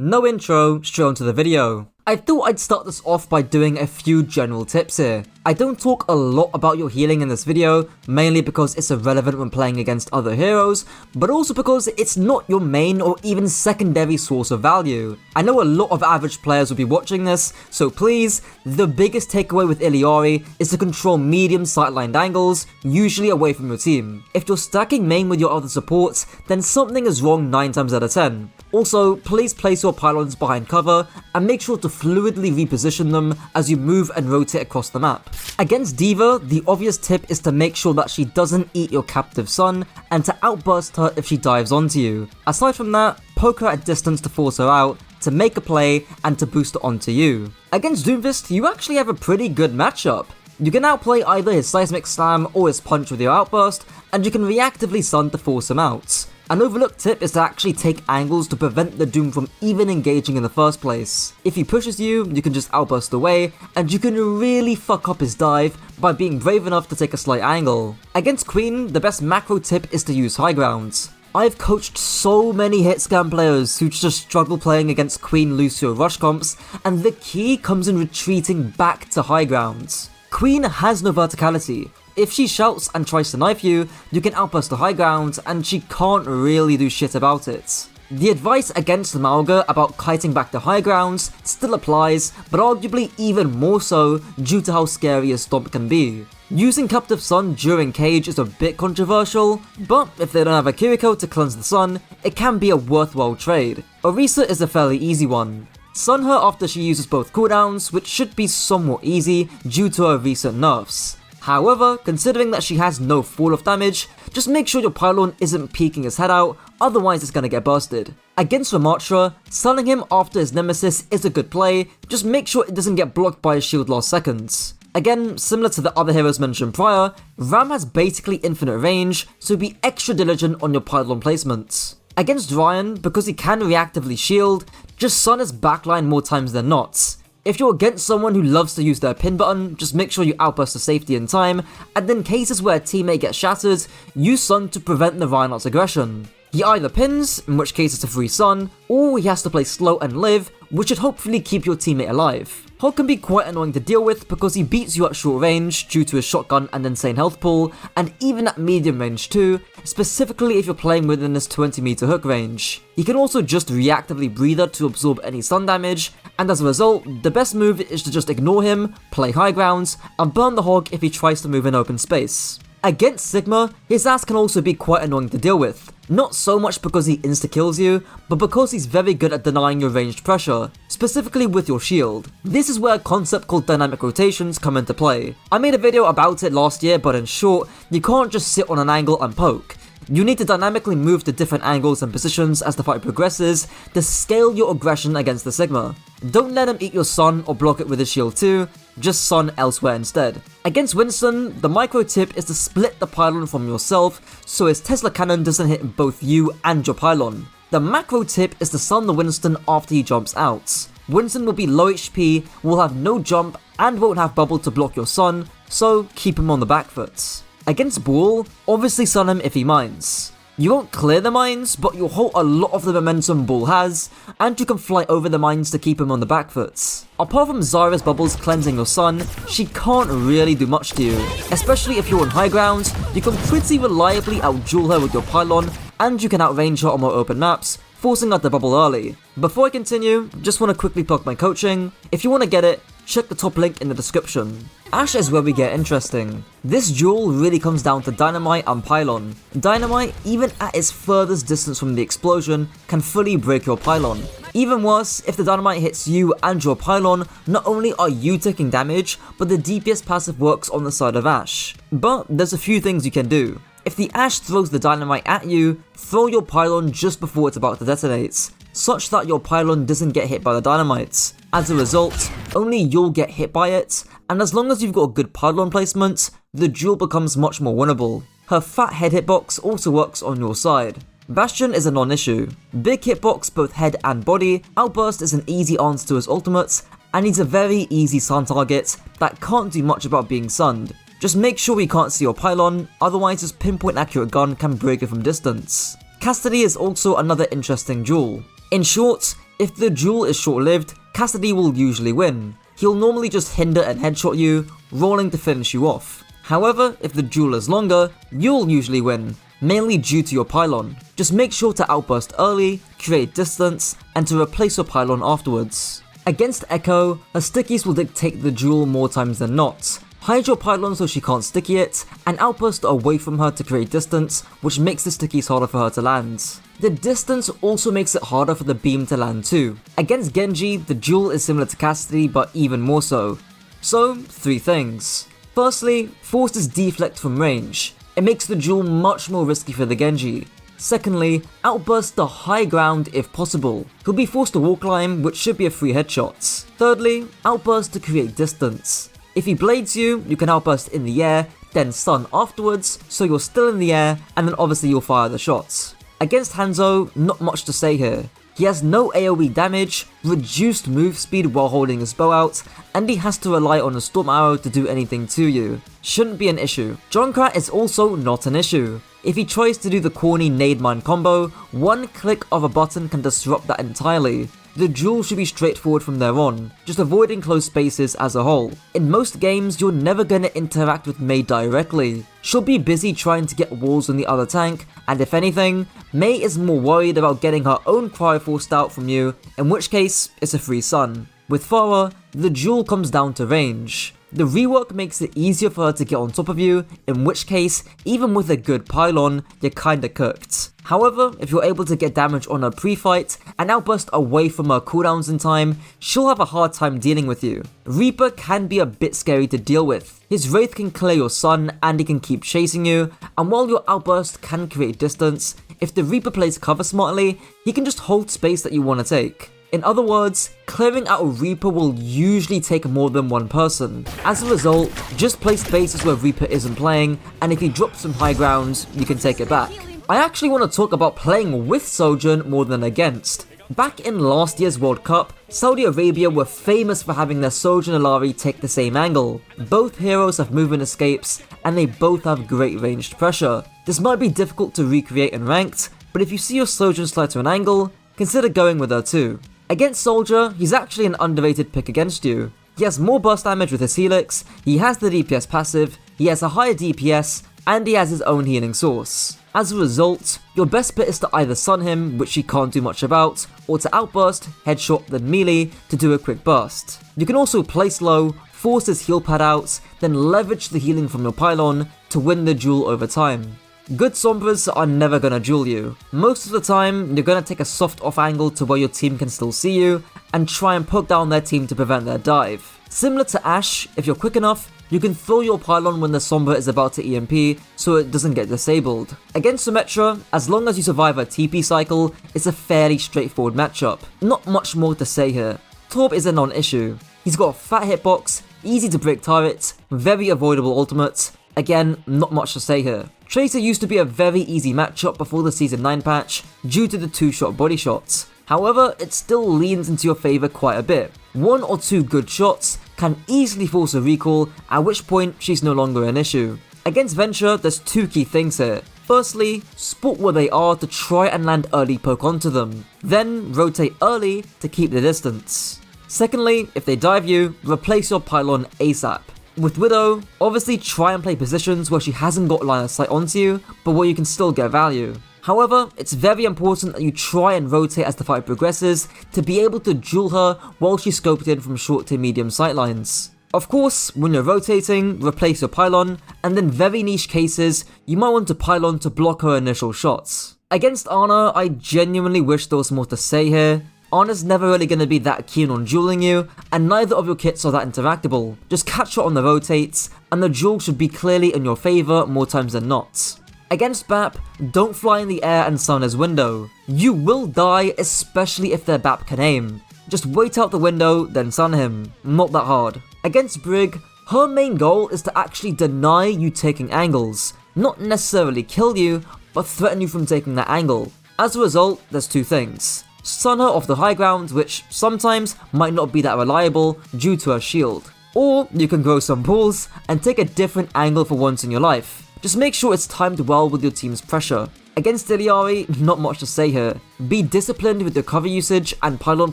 No intro, straight onto the video. I thought I'd start this off by doing a few general tips here. I don't talk a lot about your healing in this video, mainly because it's irrelevant when playing against other heroes, but also because it's not your main or even secondary source of value. I know a lot of average players will be watching this, so please, the biggest takeaway with Illari is to control medium sidelined angles, usually away from your team. If you're stacking main with your other supports, then something is wrong 9 times out of 10. Also, please place your pylons behind cover and make sure to fluidly reposition them as you move and rotate across the map. Against D.Va, the obvious tip is to make sure that she doesn't eat your captive son and to outburst her if she dives onto you. Aside from that, poke her at distance to force her out, to make a play, and to boost her onto you. Against Doomfist, you actually have a pretty good matchup. You can outplay either his seismic slam or his punch with your outburst, and you can reactively stun to force him out. An overlooked tip is to actually take angles to prevent the Doom from even engaging in the first place. If he pushes you, you can just outburst away, and you can really fuck up his dive by being brave enough to take a slight angle. Against Queen, the best macro tip is to use high grounds. I've coached so many hit scan players who just struggle playing against Queen Lucio rush comps, and the key comes in retreating back to high grounds. Queen has no verticality. If she shouts and tries to knife you, you can outburst the high ground and she can't really do shit about it. The advice against Mauga about kiting back to high grounds still applies, but arguably even more so due to how scary a stomp can be. Using Captive Sun during Cage is a bit controversial, but if they don't have a Kiriko to cleanse the sun, it can be a worthwhile trade. Orisa is a fairly easy one. Stun her after she uses both cooldowns, which should be somewhat easy due to her recent nerfs. However, considering that she has no fall-off damage, just make sure your pylon isn't peeking his head out, otherwise it's gonna get busted. Against Ramattra, stunning him after his nemesis is a good play, just make sure it doesn't get blocked by his shield last seconds. Again, similar to the other heroes mentioned prior, Ram has basically infinite range, so be extra diligent on your pylon placements. Against Ryan, because he can reactively shield, just stun his backline more times than not. If you're against someone who loves to use their pin button, just make sure you outburst to safety in time, and in cases where a teammate gets shattered, use stun to prevent the Reinhardt's aggression. He either pins, in which case it's a free stun, or he has to play slow and live, which should hopefully keep your teammate alive. Hog can be quite annoying to deal with because he beats you at short range due to his shotgun and insane health pool, and even at medium range too, specifically if you're playing within his 20-meter hook range. He can also just reactively breather to absorb any stun damage, and as a result, the best move is to just ignore him, play high grounds, and burn the Hog if he tries to move in open space. Against Sigma, his ass can also be quite annoying to deal with. Not so much because he insta-kills you, but because he's very good at denying your ranged pressure, specifically with your shield. This is where a concept called dynamic rotations come into play. I made a video about it last year, but in short, you can't just sit on an angle and poke. You need to dynamically move to different angles and positions as the fight progresses to scale your aggression against the Sigma. Don't let him eat your sun or block it with his shield too, just sun elsewhere instead. Against Winston, the micro tip is to split the pylon from yourself so his Tesla cannon doesn't hit both you and your pylon. The macro tip is to stun the Winston after he jumps out. Winston will be low HP, will have no jump, and won't have bubble to block your sun, so keep him on the back foot. Against Bull, obviously stun him if he mines. You won't clear the mines, but you'll halt a lot of the momentum Bull has, and you can fly over the mines to keep him on the back foot. Apart from Zyra's bubbles cleansing your sun, she can't really do much to you. Especially if you're on high ground, you can pretty reliably outduel her with your pylon, and you can outrange her on more open maps, forcing her to bubble early. Before I continue, just want to quickly plug my coaching. If you want to get it, check the top link in the description. Ashe is where we get interesting. This duel really comes down to Dynamite and Pylon. Dynamite, even at its furthest distance from the explosion, can fully break your Pylon. Even worse, if the Dynamite hits you and your Pylon, not only are you taking damage, but the DPS passive works on the side of Ashe. But there's a few things you can do. If the Ashe throws the Dynamite at you, throw your Pylon just before it's about to detonate, such that your Pylon doesn't get hit by the Dynamite. As a result, only you'll get hit by it, and as long as you've got a good pylon placement, the duel becomes much more winnable. Her fat head hitbox also works on your side. Bastion is a non-issue. Big hitbox both head and body, Outburst is an easy answer to his ultimate, and he's a very easy stun target that can't do much about being sunned. Just make sure he can't see your pylon, otherwise his pinpoint accurate gun can break it from distance. Cassidy is also another interesting duel. In short, If the duel is short-lived, Cassidy will usually win. He'll normally just hinder and headshot you, rolling to finish you off. However, if the duel is longer, you'll usually win, mainly due to your pylon. Just make sure to outburst early, create distance, and to replace your pylon afterwards. Against Echo, her stickies will dictate the duel more times than not. Hide your pylon so she can't sticky it, and outburst away from her to create distance, which makes the stickies harder for her to land. The distance also makes it harder for the beam to land too. Against Genji, the duel is similar to Cassidy, but even more so. So, 3 things. Firstly, forces deflect from range. It makes the duel much more risky for the Genji. Secondly, outburst the high ground if possible. He'll be forced to wall climb, which should be a free headshot. Thirdly, outburst to create distance. If he blades you, you can outburst in the air, then stun afterwards, so you're still in the air, and then obviously you'll fire the shots. Against Hanzo, not much to say here. He has no AoE damage, reduced move speed while holding his bow out, and he has to rely on a storm arrow to do anything to you. Shouldn't be an issue. Junkrat is also not an issue. If he tries to do the corny nade mine combo, one click of a button can disrupt that entirely. The duel should be straightforward from there on, just avoiding close spaces as a whole. In most games, you're never gonna interact with Mei directly. She'll be busy trying to get walls on the other tank, and if anything, Mei is more worried about getting her own cryo forced out from you, in which case, it's a free stun. With Pharah, the duel comes down to range. The rework makes it easier for her to get on top of you, in which case, even with a good pylon, you're kinda cooked. However, if you're able to get damage on her pre-fight and outburst away from her cooldowns in time, she'll have a hard time dealing with you. Reaper can be a bit scary to deal with. His Wraith can clear your sun and he can keep chasing you, and while your outburst can create distance, if the Reaper plays cover smartly, he can just hold space that you want to take. In other words, clearing out a Reaper will usually take more than one person. As a result, just play spaces where Reaper isn't playing, and if he drops some high ground, you can take it back. I actually want to talk about playing with Sojourn more than against. Back in last year's World Cup, Saudi Arabia were famous for having their Sojourn Illari take the same angle. Both heroes have movement escapes, and they both have great ranged pressure. This might be difficult to recreate in ranked, but if you see your Sojourn slide to an angle, consider going with her too. Against Soldier, he's actually an underrated pick against you. He has more burst damage with his Helix, he has the DPS passive, he has a higher DPS, and he has his own healing source. As a result, your best bet is to either stun him, which he can't do much about, or to outburst, headshot, then melee to do a quick burst. You can also place low, force his heal pad out, then leverage the healing from your pylon to win the duel over time. Good Sombras are never gonna duel you. Most of the time, you're gonna take a soft off angle to where your team can still see you, and try and poke down their team to prevent their dive. Similar to Ashe, if you're quick enough, you can throw your pylon when the Sombra is about to EMP, so it doesn't get disabled. Against Symmetra, as long as you survive a TP cycle, it's a fairly straightforward matchup. Not much more to say here. Torb is a non-issue. He's got a fat hitbox, easy to break turrets, very avoidable ultimates. Again, not much to say here. Tracer used to be a very easy matchup before the Season 9 patch due to the 2-shot body shots. However, it still leans into your favour quite a bit. 1 or 2 good shots can easily force a recall, at which point she's no longer an issue. Against Venture, there's 2 key things here. Firstly, spot where they are to try and land early poke onto them. Then rotate early to keep the distance. Secondly, if they dive you, replace your pylon ASAP. With Widow, obviously try and play positions where she hasn't got line of sight onto you, but where you can still get value. However, it's very important that you try and rotate as the fight progresses to be able to duel her while she's scoped in from short to medium sightlines. Of course, when you're rotating, replace your pylon, and in very niche cases, you might want to pylon to block her initial shots. Against Ana, I genuinely wish there was more to say here. Ana's never really going to be that keen on dueling you, and neither of your kits are that interactable. Just catch her on the rotates, and the duel should be clearly in your favour more times than not. Against Bap, don't fly in the air and stun his window. You will die, especially if their Bap can aim. Just wait out the window, then stun him. Not that hard. Against Brig, her main goal is to actually deny you taking angles. Not necessarily kill you, but threaten you from taking that angle. As a result, there's 2 things. Stun her off the high ground, which sometimes might not be that reliable due to her shield. Or you can grow some balls and take a different angle for once in your life. Just make sure it's timed well with your team's pressure. Against Illari, not much to say here. Be disciplined with your cover usage and pylon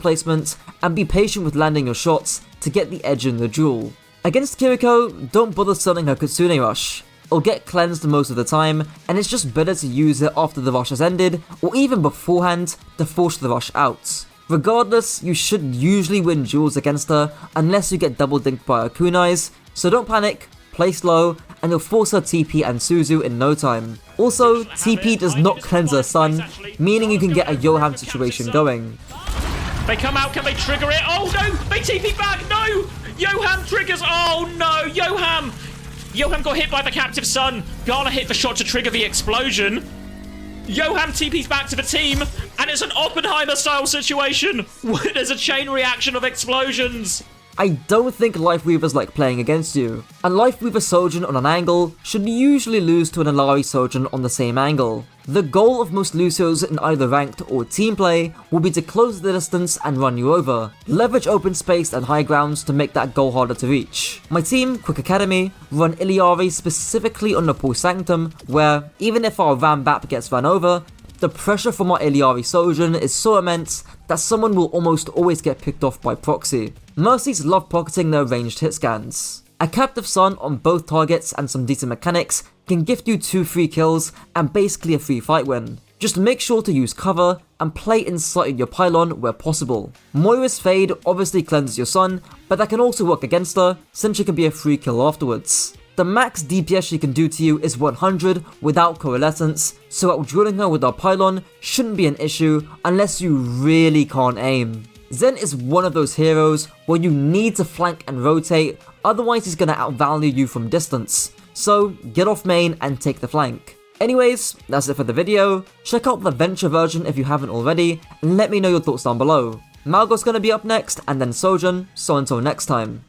placement, and be patient with landing your shots to get the edge in the duel. Against Kiriko, don't bother stunning her Kitsune rush. It'll get cleansed most of the time, and it's just better to use it after the rush has ended, or even beforehand to force the rush out. Regardless, you should usually win duels against her unless you get double dinked by her kunais, so don't panic, play slow, and you'll force her TP and Suzu in no time. Also, TP does not cleanse her stun, meaning you can get a Yoham situation going. They come out, can they trigger it? Oh no, they TP back, no! Yoham triggers, oh no, Yoham! Yoham got hit by the captive sun. Gala hit the shot to trigger the explosion. Yoham TP's back to the team, and it's an Oppenheimer-style situation. There's a chain reaction of explosions. I don't think Lifeweavers like playing against you. A Lifeweaver Sojourn on an angle should usually lose to an Illari Sojourn on the same angle. The goal of most Lucios in either ranked or team play will be to close the distance and run you over. Leverage open space and high grounds to make that goal harder to reach. My team, Quick Academy, run Illari specifically on the Pool Sanctum, where even if our Ram Bap gets run over, the pressure from our Illari Sojourn is so immense that someone will almost always get picked off by proxy. Mercies love pocketing their ranged hit scans. A Captive Sun on both targets and some decent mechanics can gift you 2 free kills and basically a free fight win. Just make sure to use cover and play inside your pylon where possible. Moira's Fade obviously cleanses your Sun, but that can also work against her since she can be a free kill afterwards. The max DPS she can do to you is 100 without Coalescence, so outdrilling her with our pylon shouldn't be an issue unless you really can't aim. Zen is one of those heroes where you need to flank and rotate, otherwise he's gonna outvalue you from distance. So get off main and take the flank. Anyways, that's it for the video. Check out the Venture version if you haven't already, and let me know your thoughts down below. Mauga's gonna be up next, and then Sojourn, so until next time.